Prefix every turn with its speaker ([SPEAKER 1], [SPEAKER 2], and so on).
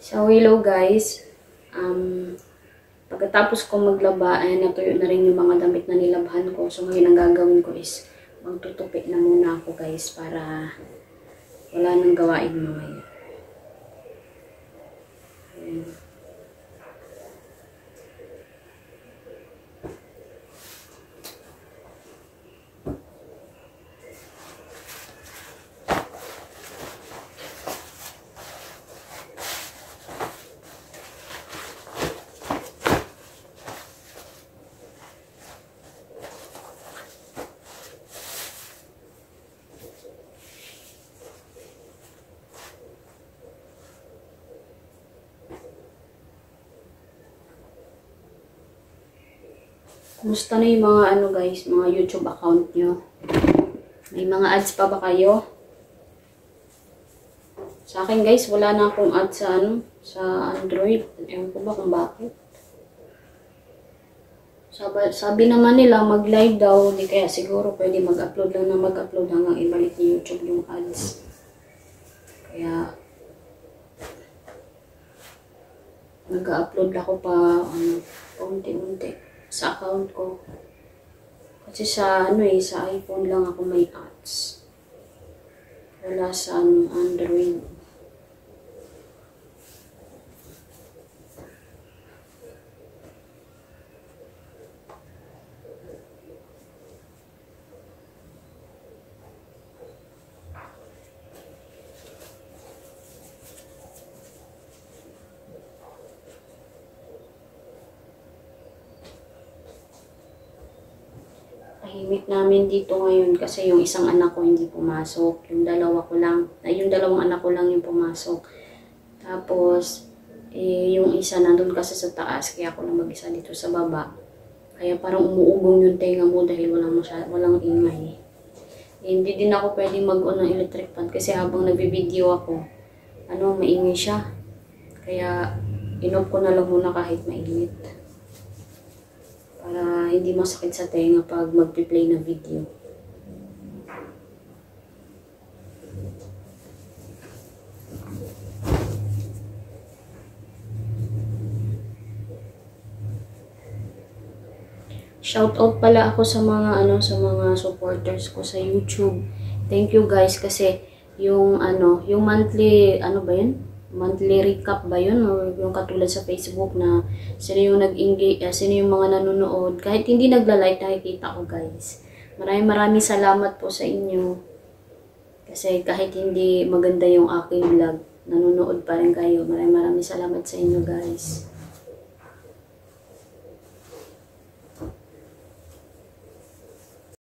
[SPEAKER 1] So, hello guys. Pagkatapos ko maglaba, ay natuyo na rin yung mga damit na nilabhan ko. So, ngayon ang gagawin ko is magtutupi na muna ako guys para wala nang gawain mamaya. Ayan. Kumusta na yung mga guys, mga YouTube account nyo? May mga ads pa ba kayo? Sa akin guys, wala na akong ads sa sa Android. Ewan ko ba kung bakit. Sabi naman nila mag-live daw, di kaya siguro pwede mag-upload lang na mag-upload hanggang ibalik ni YouTube yung ads. Kaya nag-upload ako pa unti-unti sa account ko. Kasi sa sa iPhone lang ako may ads. Wala sa Android. Tahimik namin dito ngayon kasi yung isang anak ko hindi pumasok. Yung dalawang anak ko lang yung pumasok. Tapos, yung isa nandun kasi sa taas, kaya ako lang mag-isa dito sa baba. Kaya parang umuugong yung tenga mo dahil walang ingay. Hindi din ako pwede mag-on ng electric fan kasi habang nagbi-video ako, maingay siya. Kaya, in-off ko na lang muna kahit mainit. Para hindi masakit sa tenga pag mag-play na video. Shoutout pala ako sa mga supporters ko sa YouTube. Thank you guys kasi yung yung monthly monthly recap ba yun? Or yung katulad sa Facebook na sino yung nag-engage, sino yung mga nanonood. Kahit hindi nagla-like, nakikita ko guys. Maraming salamat po sa inyo. Kasi kahit hindi maganda yung aking vlog, nanonood pa rin kayo. Maraming salamat sa inyo guys.